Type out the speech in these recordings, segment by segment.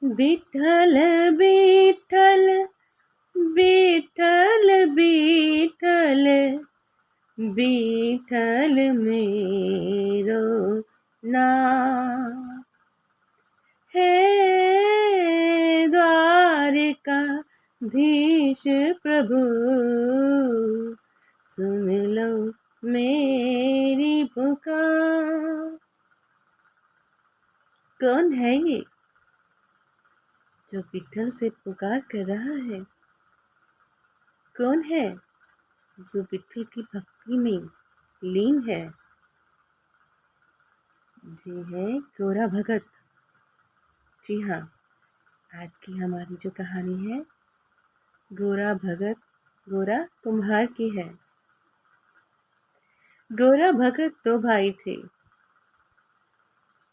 विठ्ठल विठ्ठल विठ्ठल विठ्ठल विठ्ठल मेरो नाम है। द्वारकाधीश प्रभु सुन लो मेरी पुकार। कौन है ये जो विठ्ठल से पुकार कर रहा है? कौन है जो विठ्ठल की भक्ति में लीन है? ये है गोरा भगत। जी हाँ, आज की हमारी जो कहानी है गोरा भगत गोरा कुम्हार की है। गोरा भगत दो भाई थे।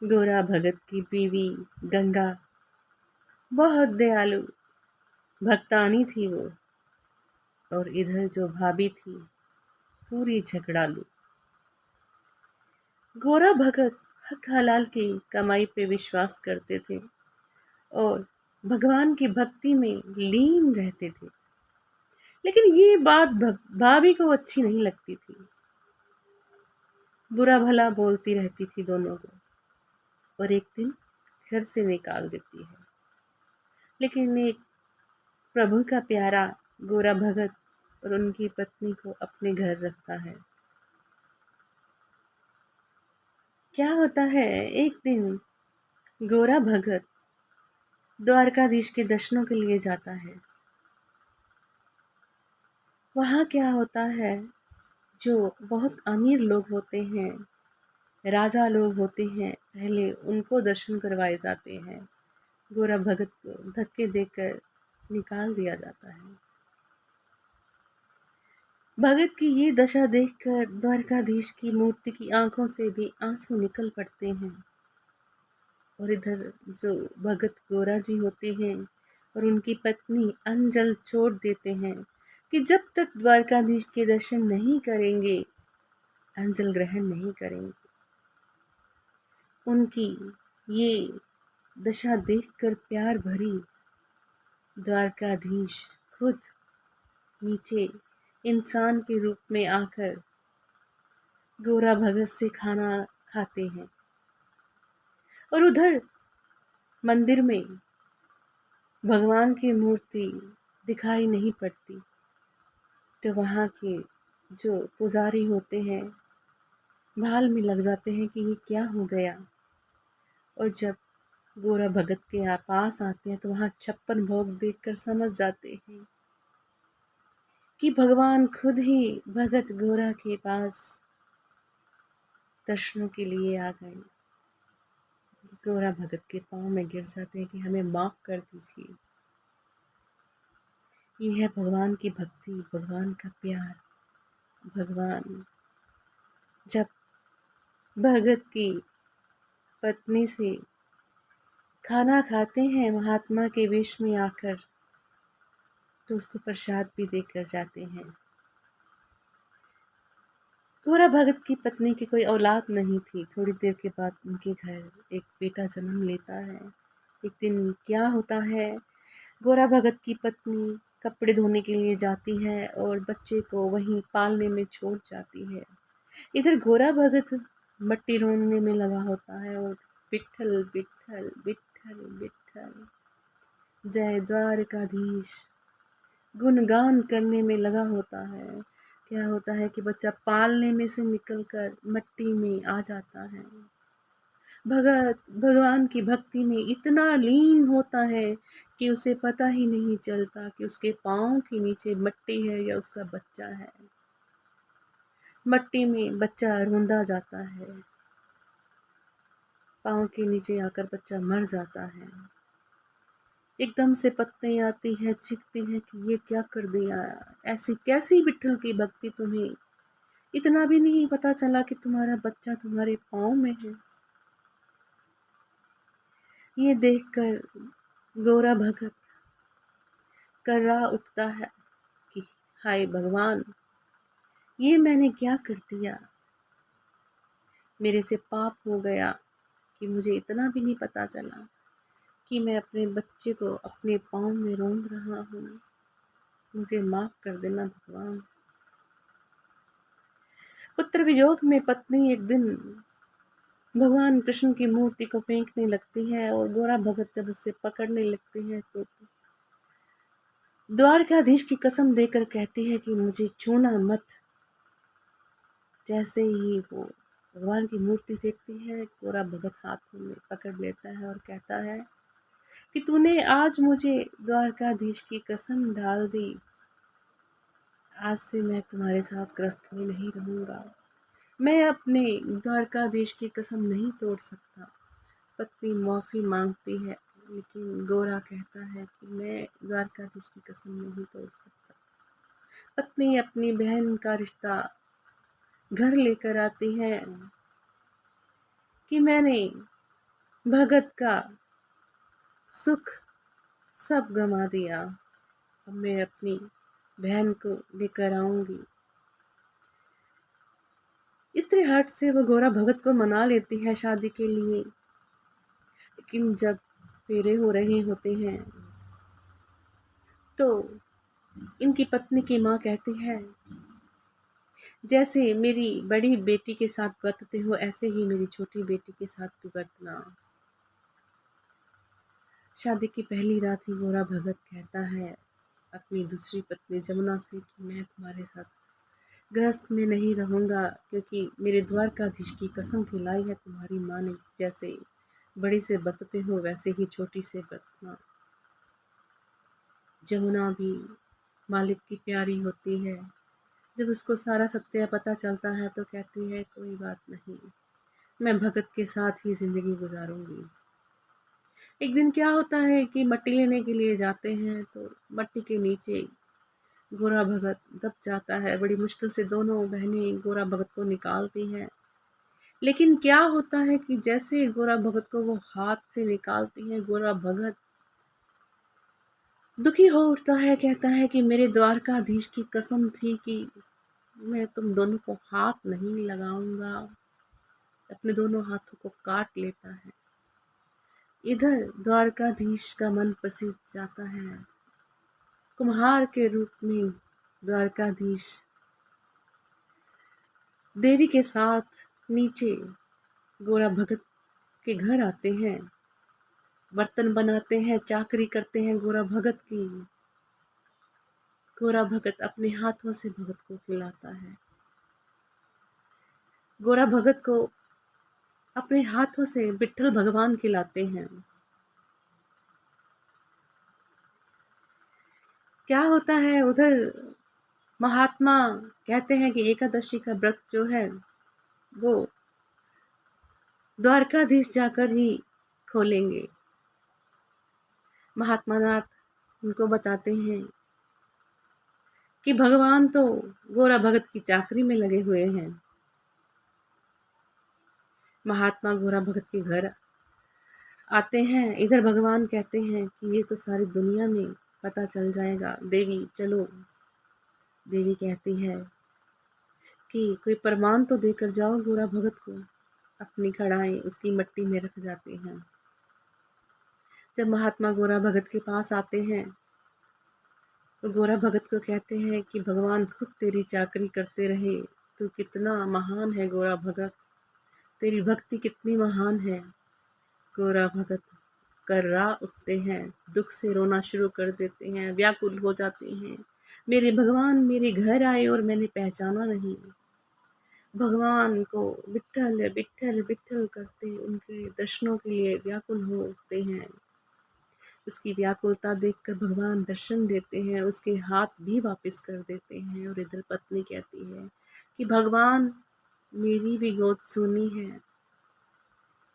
गोरा भगत की बीवी गंगा बहुत दयालु भक्तानी थी वो, और इधर जो भाभी थी पूरी झगड़ालू। गोरा भगत हक हलाल की कमाई पे विश्वास करते थे और भगवान की भक्ति में लीन रहते थे। लेकिन ये बात भाभी को अच्छी नहीं लगती थी। बुरा भला बोलती रहती थी दोनों को और एक दिन घर से निकाल देती है। लेकिन एक प्रभु का प्यारा गोरा भगत और उनकी पत्नी को अपने घर रखता है। क्या होता है, एक दिन गोरा भगत द्वारकाधीश के दर्शनों के लिए जाता है। वहाँ क्या होता है, जो बहुत अमीर लोग होते हैं, राजा लोग होते हैं, पहले उनको दर्शन करवाए जाते हैं। गोरा भगत को धक्के देकर निकाल दिया जाता है। भगत की ये दशा देखकर द्वारकाधीश की मूर्ति की आंखों से भी आंसू निकल पड़ते हैं। और इधर जो भगत गोरा जी होते हैं और उनकी पत्नी अंजल छोड़ देते हैं कि जब तक द्वारकाधीश के दर्शन नहीं करेंगे, अंजल ग्रहण नहीं करेंगे। उनकी ये दशा देखकर प्यार भरी द्वारकाधीश खुद नीचे इंसान के रूप में आकर गोरा भगत से खाना खाते हैं। और उधर मंदिर में भगवान की मूर्ति दिखाई नहीं पड़ती, तो वहाँ के जो पुजारी होते हैं भाल में लग जाते हैं कि ये क्या हो गया। और जब गोरा भगत के पास आते हैं तो वहाँ 56 भोग देखकर समझ जाते हैं कि भगवान खुद ही भगत गोरा के पास दर्शनों के लिए आ गए। गोरा भगत के पाँव में गिर जाते हैं कि हमें माफ कर दीजिए। ये है भगवान की भक्ति, भगवान का प्यार। भगवान जब भगत की पत्नी से खाना खाते हैं महात्मा के वेश में आकर, तो उसको प्रसाद भी देकर जाते हैं। गोरा भगत की पत्नी की कोई औलाद नहीं थी। थोड़ी देर के बाद उनके घर एक बेटा जन्म लेता है। एक दिन क्या होता है, गोरा भगत की पत्नी कपड़े धोने के लिए जाती है और बच्चे को वहीं पालने में छोड़ जाती है। इधर गोरा भगत मट्टी रोनने में लगा होता है और विठ्ठल विठ्ठल विठ्ठल विठ्ठल जय द्वारकाधीश गुणगान करने में लगा होता है। क्या होता है कि बच्चा पालने में से निकलकर मिट्टी में आ जाता है। भगत भगवान की भक्ति में इतना लीन होता है कि उसे पता ही नहीं चलता कि उसके पाँव के नीचे मिट्टी है या उसका बच्चा है। मिट्टी में बच्चा रोंदा जाता है, पाँव के नीचे आकर बच्चा मर जाता है। एकदम से पत्नी आती है, चीखती है कि ये क्या कर दिया, ऐसी कैसी विठ्ठल की भक्ति तुम्हें, इतना भी नहीं पता चला कि तुम्हारा बच्चा तुम्हारे पाँव में है। ये देखकर गोरा भगत कर्रा उठता है कि हाय भगवान, ये मैंने क्या कर दिया, मेरे से पाप हो गया कि मुझे इतना भी नहीं पता चला कि मैं अपने बच्चे को अपने पाँव में रोंद रहा हूँ। मुझे माफ़ कर देना भगवान। पुत्र वियोग में पत्नी एक दिन भगवान कृष्ण की मूर्ति को फेंकने लगती है और गोरा भगत जब उसे पकड़ने लगते हैं तो द्वारकाधीश की कसम देकर कहती है कि मुझे छूना मत। जैसे ही वो भगवान की मूर्ति फेंकती है, गोरा भगत हाथों में पकड़ लेता है और कहता है कि तूने आज मुझे द्वारकाधीश की कसम डाल दी। आज से मैं तुम्हारे साथ ग्रस्त में नहीं रहूंगा। मैं अपने द्वारकाधीश की कसम नहीं तोड़ सकता। पत्नी माफ़ी मांगती है, लेकिन गोरा कहता है कि मैं द्वारकाधीश की कसम नहीं तोड़ सकता। पत्नी अपनी बहन का रिश्ता घर लेकर आती है कि मैंने भगत का सुख सब गंवा दिया। अब मैं अपनी बहन को लेकर आऊंगी। स्त्री हट से वो गोरा भगत को मना लेती है शादी के लिए, लेकिन जब फेरे हो रहे होते हैं तो इनकी पत्नी की माँ कहती है, जैसे मेरी बड़ी बेटी के साथ बरतते हो ऐसे ही मेरी छोटी बेटी के साथ भी बरतना। शादी की पहली रात ही गोरा भगत कहता है अपनी दूसरी पत्नी जमुना से कि मैं तुम्हारे साथ गृहस्थ में नहीं रहूंगा, क्योंकि मेरे द्वारकाधीश की कसम खिलाई है तुम्हारी माँ ने, जैसे बड़ी से बरतते हो वैसे ही छोटी से बरतना। जमुना भी मालिक की प्यारी होती है। जब उसको सारा सत्य पता चलता है तो कहती है कोई बात नहीं, मैं भगत के साथ ही जिंदगी गुजारूंगी। एक दिन क्या होता है कि मट्टी लेने के लिए जाते हैं तो मट्टी के नीचे गोरा भगत दब जाता है। बड़ी मुश्किल से दोनों बहनें गोरा भगत को निकालती हैं, लेकिन क्या होता है कि जैसे गोरा भगत को वो हाथ से निकालती हैं, गोरा भगत दुखी हो उठता है। कहता है कि मेरे द्वारकाधीश की कसम थी कि मैं तुम दोनों को हाथ नहीं लगाऊंगा। अपने दोनों हाथों को काट लेता है। इधर द्वारकाधीश का मन पसीज जाता है। कुम्हार के रूप में द्वारकाधीश देवी के साथ नीचे गोरा भगत के घर आते हैं, बर्तन बनाते हैं, चाकरी करते हैं गोरा भगत की। गोरा भगत अपने हाथों से भगत को खिलाता है। गोरा भगत को अपने हाथों से विट्ठल भगवान खिलाते हैं। क्या होता है उधर महात्मा कहते हैं कि एकादशी का व्रत जो है वो द्वारकाधीश जाकर ही खोलेंगे। महात्मा नाथ उनको बताते हैं कि भगवान तो गोरा भगत की चाकरी में लगे हुए हैं। महात्मा गोरा भगत के घर आते हैं। इधर भगवान कहते हैं कि ये तो सारी दुनिया में पता चल जाएगा, देवी चलो। देवी कहती है कि कोई प्रमाण तो देकर जाओ गोरा भगत को। अपनी कड़ाई उसकी मट्टी में रख जाते हैं। जब महात्मा गोरा भगत के पास आते हैं तो गोरा भगत को कहते हैं कि भगवान खुद तेरी चाकरी करते रहे, तू कितना महान है गोरा भगत, तेरी भक्ति कितनी महान है। गोरा भगत कर्रा उठते हैं, दुख से रोना शुरू कर देते हैं, व्याकुल हो जाते हैं। मेरे भगवान मेरे घर आए और मैंने पहचाना नहीं। भगवान को विट्ठल विट्ठल विट्ठल करते उनके दर्शनों के लिए व्याकुल हो उठते हैं। उसकी व्याकुलता देखकर भगवान दर्शन देते हैं, उसके हाथ भी वापस कर देते हैं। और इधर पत्नी कहती है कि भगवान मेरी भी गोद सुनी है,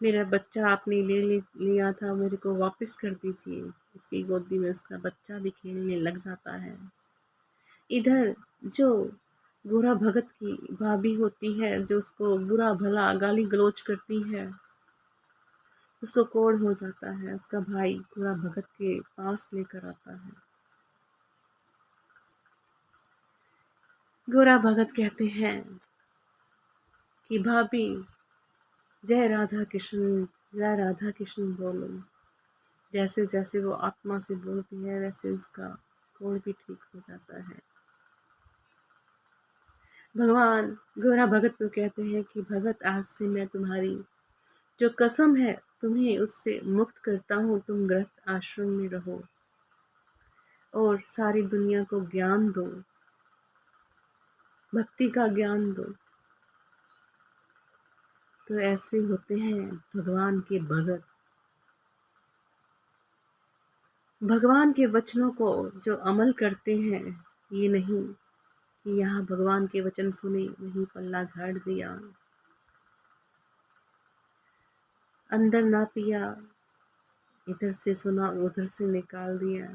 मेरा बच्चा आपने लिया था, मेरे को वापस कर दीजिए। उसकी गोदी में उसका बच्चा भी खेलने लग जाता है। इधर जो गोरा भगत की भाभी होती है, जो उसको बुरा भला गाली गलौज करती है, उसको कोढ़ हो जाता है। उसका भाई गोरा भगत के पास लेकर आता है। गोरा भगत कहते हैं कि भाभी जय राधा कृष्ण, जय राधा कृष्ण बोलो। जैसे जैसे वो आत्मा से बोलती है वैसे उसका कोढ़ भी ठीक हो जाता है। भगवान गोरा भगत को कहते हैं कि भगत आज से मैं तुम्हारी जो कसम है तुम्हें उससे मुक्त करता हूँ, तुम गृहस्थ आश्रम में रहो और सारी दुनिया को ज्ञान दो, भक्ति का ज्ञान दो। तो ऐसे होते हैं भगवान के भगत। भगवान के वचनों को जो अमल करते हैं, ये नहीं कि यहाँ भगवान के वचन सुने वहीं पल्ला झाड़ दिया, अंदर ना पिया, इधर से सुना उधर से निकाल दिया।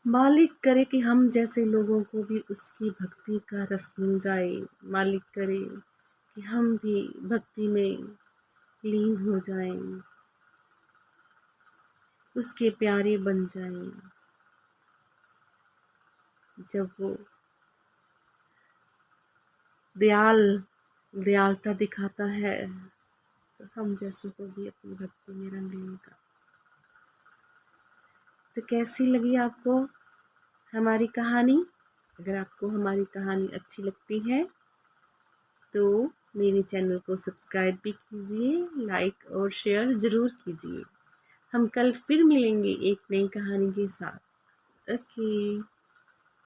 मालिक करे कि हम जैसे लोगों को भी उसकी भक्ति का रस मिल जाए। मालिक करे कि हम भी भक्ति में लीन हो जाएं, उसके प्यारे बन जाएं। जब वो दयालता दिखाता है तो हम जैसों को भी अपनी भक्ति में रंग लेगा। तो कैसी लगी आपको हमारी कहानी? अगर आपको हमारी कहानी अच्छी लगती है तो मेरे चैनल को सब्सक्राइब भी कीजिए, लाइक और शेयर ज़रूर कीजिए। हम कल फिर मिलेंगे एक नई कहानी के साथ। ओके।